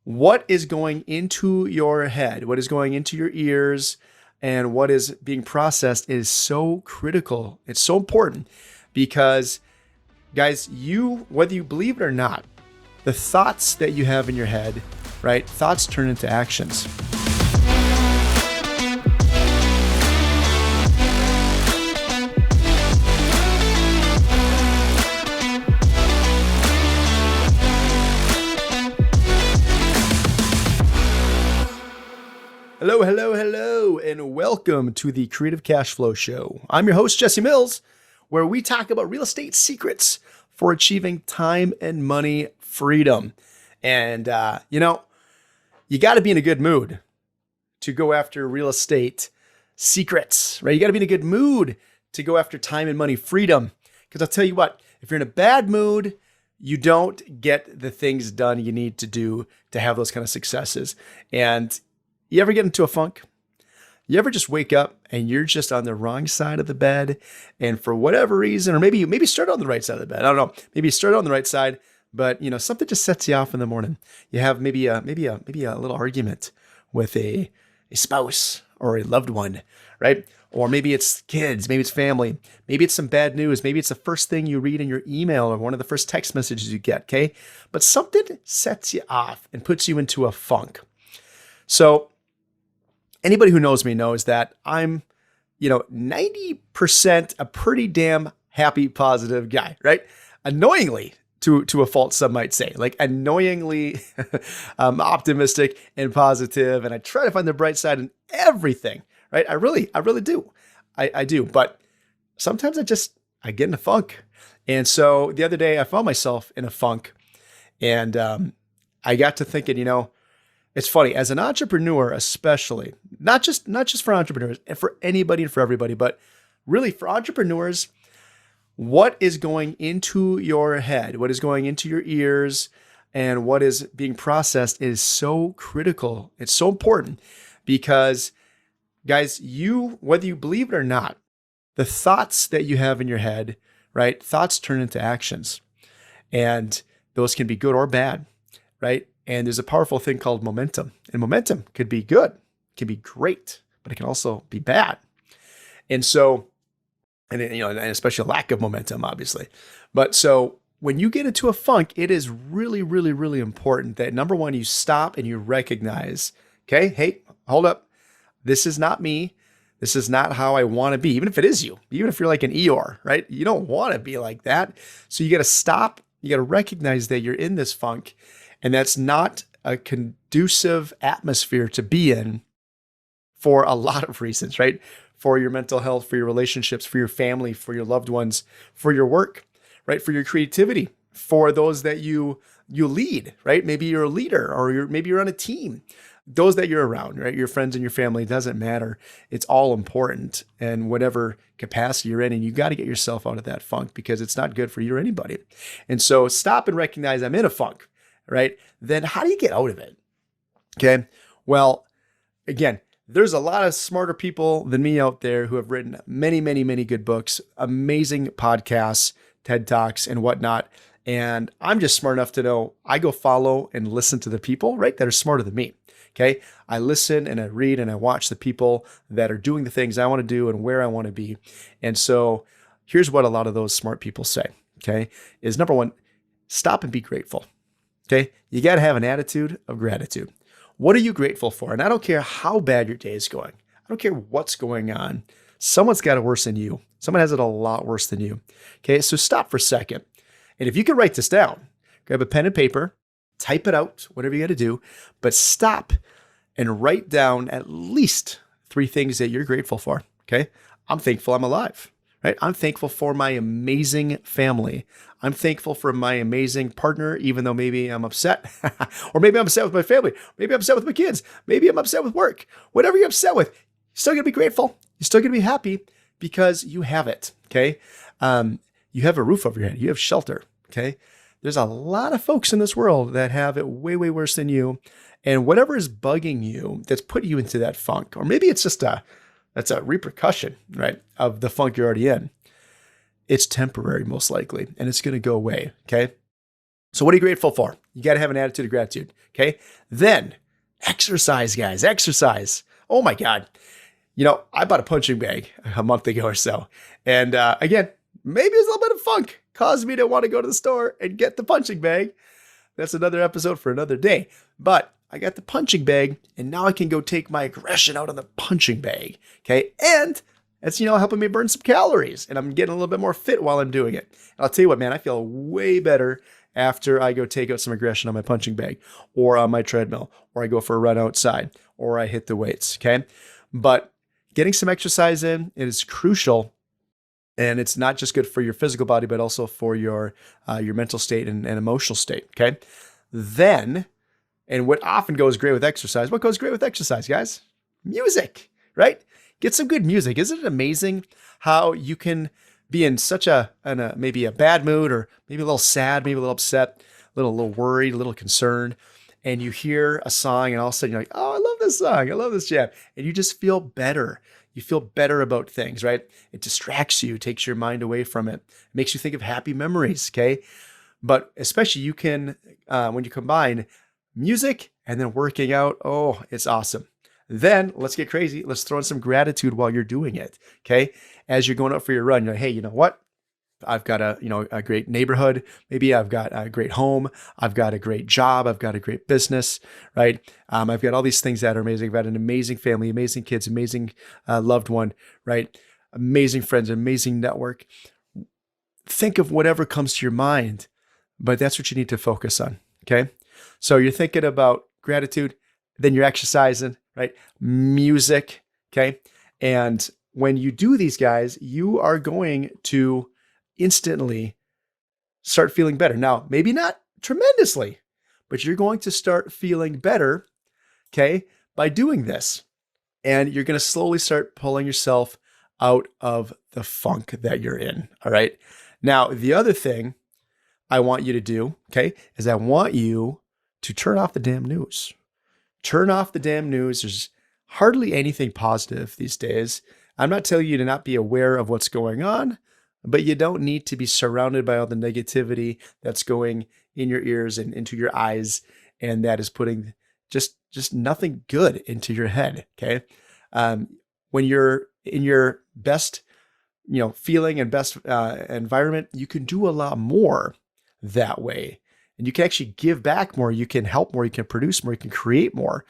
What is going into your head, what is going into your ears, and what is being processed is so critical. It's so important because, guys, whether you believe it or not, the thoughts that you have in your head, right? Thoughts turn into actions. Hello, and welcome to the Creative Cash Flow Show. I'm your host, Jesse Mills, where we talk about real estate secrets for achieving time and money freedom. And, you got to be in a good mood to go after real estate secrets, right? You got to be in a good mood to go after time and money freedom. Because I'll tell you what, if you're in a bad mood, you don't get the things done you need to do to have those kind of successes. And you ever get into a funk? You ever just wake up and you're just on the wrong side of the bed, and for whatever reason, or maybe you start on the right side of the bed. I don't know. Maybe you start on the right side, but something just sets you off in the morning. You have maybe a little argument with a spouse or a loved one, right? Or maybe it's kids, maybe it's family, maybe it's some bad news, maybe it's the first thing you read in your email or one of the first text messages you get, okay? But something sets you off and puts you into a funk. So anybody who knows me knows that I'm, 90% a pretty damn happy, positive guy, right? Annoyingly, to a fault, some might say, like annoyingly optimistic and positive, and I try to find the bright side in everything, right? I really do. I do, but sometimes I get in a funk. And so the other day I found myself in a funk, and I got to thinking, it's funny, as an entrepreneur, especially, not just for entrepreneurs and for anybody and for everybody, but really for entrepreneurs, what is going into your head, what is going into your ears, and what is being processed is so critical. It's so important because, guys, whether you believe it or not, the thoughts that you have in your head, right? Thoughts turn into actions, and those can be good or bad, right? And there's a powerful thing called momentum. And momentum could be good, can be great, but it can also be bad. And so, and especially a lack of momentum, obviously. But so when you get into a funk, it is really, really, really important that, number one, you stop and you recognize, okay, hey, hold up. This is not me. This is not how I want to be, even if it is you, even if you're like an Eeyore, right? You don't want to be like that. So you got to stop. You got to recognize that you're in this funk. And that's not a conducive atmosphere to be in for a lot of reasons, right? For your mental health, for your relationships, for your family, for your loved ones, for your work, right? For your creativity, for those that you lead, right? Maybe you're a leader, or maybe you're on a team. Those that you're around, right? Your friends and your family, it doesn't matter. It's all important, and whatever capacity you're in, and you got to get yourself out of that funk because it's not good for you or anybody. And so stop and recognize I'm in a funk. Right? Then how do you get out of it? Okay. Well, again, there's a lot of smarter people than me out there who have written many, many, many good books, amazing podcasts, TED Talks, and whatnot. And I'm just smart enough to know I go follow and listen to the people, right, that are smarter than me. Okay. I listen and I read and I watch the people that are doing the things I want to do and where I want to be. And so here's what a lot of those smart people say, okay, is number one, stop and be grateful. Okay, you got to have an attitude of gratitude. What are you grateful for? And I don't care how bad your day is going. I don't care what's going on. Someone's got it worse than you. Someone has it a lot worse than you. Okay, so stop for a second. And if you can write this down, grab a pen and paper, type it out, whatever you got to do, but stop and write down at least 3 things that you're grateful for. Okay, I'm thankful I'm alive. Right? I'm thankful for my amazing family. I'm thankful for my amazing partner, even though maybe I'm upset, or maybe I'm upset with my family. Maybe I'm upset with my kids. Maybe I'm upset with work. Whatever you're upset with, you're still going to be grateful. You're still going to be happy because you have it. Okay. You have a roof over your head. You have shelter. Okay. There's a lot of folks in this world that have it way, way worse than you. And whatever is bugging you that's put you into that funk, or maybe it's just that's a repercussion, right, of the funk you're already in. It's temporary, most likely, and it's going to go away, okay? So what are you grateful for? You got to have an attitude of gratitude. Okay. Then exercise, guys, exercise. Oh my God. I bought a punching bag a month ago or so. And again, maybe it's a little bit of funk caused me to want to go to the store and get the punching bag. That's another episode for another day. But I got the punching bag, and now I can go take my aggression out on the punching bag. Okay. And it's, helping me burn some calories, and I'm getting a little bit more fit while I'm doing it. And I'll tell you what, man, I feel way better after I go take out some aggression on my punching bag or on my treadmill, or I go for a run outside, or I hit the weights. Okay. But getting some exercise in, it is crucial. And it's not just good for your physical body, but also for your mental state and emotional state. Okay. Then, and what often goes great with exercise, what goes great with exercise, guys? Music, right? Get some good music. Isn't it amazing how you can be in such maybe a bad mood, or maybe a little sad, maybe a little upset, a little worried, a little concerned, and you hear a song, and all of a sudden you're like, oh, I love this song. I love this jam. And you just feel better. You feel better about things, right? It distracts you, takes your mind away from it, makes you think of happy memories, okay? But especially you can, when you combine music and then working out, oh, it's awesome. Then let's get crazy. Let's throw in some gratitude while you're doing it. Okay. As you're going out for your run, you're like, hey, you know what? I've got a great neighborhood. Maybe I've got a great home. I've got a great job. I've got a great business, right? I've got all these things that are amazing. I've got an amazing family, amazing kids, amazing loved one, right? Amazing friends, amazing network. Think of whatever comes to your mind, but that's what you need to focus on. Okay. So you're thinking about gratitude, then you're exercising, right? Music. Okay. And when you do these, guys, you are going to instantly start feeling better. Now, maybe not tremendously, but you're going to start feeling better, okay, by doing this. And you're going to slowly start pulling yourself out of the funk that you're in. All right. Now, the other thing I want you to do, okay, is I want you to turn off the damn news. Turn off the damn news. There's hardly anything positive these days. I'm not telling you to not be aware of what's going on, but you don't need to be surrounded by all the negativity that's going in your ears and into your eyes, and that is putting just nothing good into your head. Okay, when you're in your best, feeling and best environment, you can do a lot more that way, and you can actually give back more. You can help more. You can produce more. You can create more,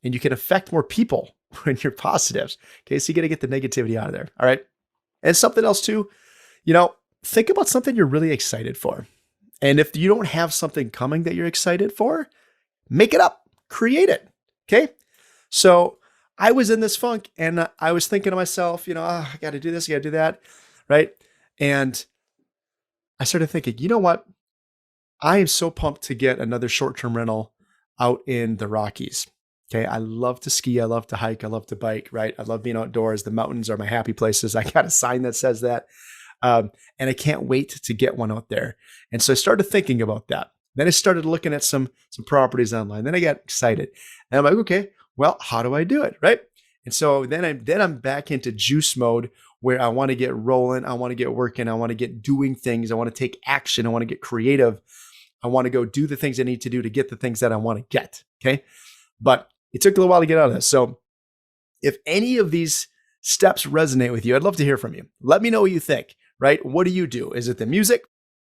and you can affect more people when you're positive. Okay, so you got to get the negativity out of there. All right, and something else too. Think about something you're really excited for. And if you don't have something coming that you're excited for, make it up, create it. Okay. So I was in this funk and I was thinking to myself, I got to do this, I got to do that. Right. And I started thinking, you know what? I am so pumped to get another short-term rental out in the Rockies. Okay. I love to ski. I love to hike. I love to bike. Right. I love being outdoors. The mountains are my happy places. I got a sign that says that. And I can't wait to get one out there. And so I started thinking about that. Then I started looking at some properties online. Then I got excited. And I'm like, okay, well, how do I do it? Right. And so then I'm back into juice mode where I want to get rolling. I want to get working. I want to get doing things. I want to take action. I want to get creative. I want to go do the things I need to do to get the things that I want to get. Okay. But it took a little while to get out of this. So if any of these steps resonate with you, I'd love to hear from you. Let me know what you think. Right? What do you do? Is it the music?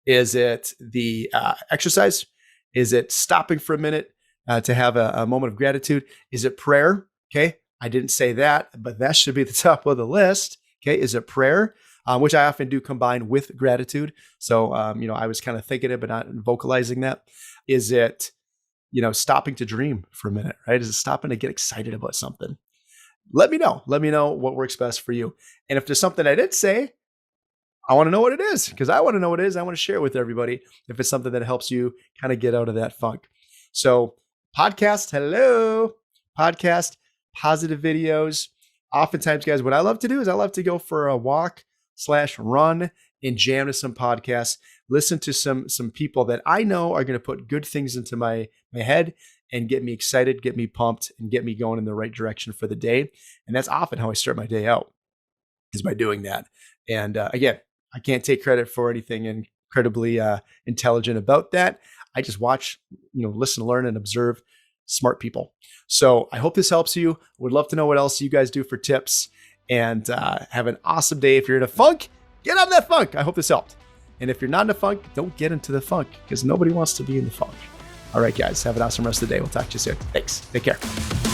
Is it the exercise? Is it stopping for a minute to have a moment of gratitude? Is it prayer? Okay. I didn't say that, but that should be at the top of the list. Okay. Is it prayer? Which I often do combine with gratitude. So, I was kind of thinking it, but not vocalizing that. Is it, stopping to dream for a minute, right? Is it stopping to get excited about something? Let me know. Let me know what works best for you. And if there's something I did say, I want to know what it is, because I want to know what it is. I want to share it with everybody if it's something that helps you kind of get out of that funk. So podcast, hello, podcast, positive videos. Oftentimes, guys, what I love to do is I love to go for a walk/run and jam to some podcasts, listen to some people that I know are going to put good things into my head and get me excited, get me pumped, and get me going in the right direction for the day. And that's often how I start my day out, is by doing that. And again, I can't take credit for anything incredibly intelligent about that. I just watch, listen, learn, and observe smart people. So I hope this helps you. Would love to know what else you guys do for tips, and have an awesome day. If you're in a funk, get out of that funk. I hope this helped. And if you're not in a funk, don't get into the funk, because nobody wants to be in the funk. All right, guys, have an awesome rest of the day. We'll talk to you soon. Thanks. Take care.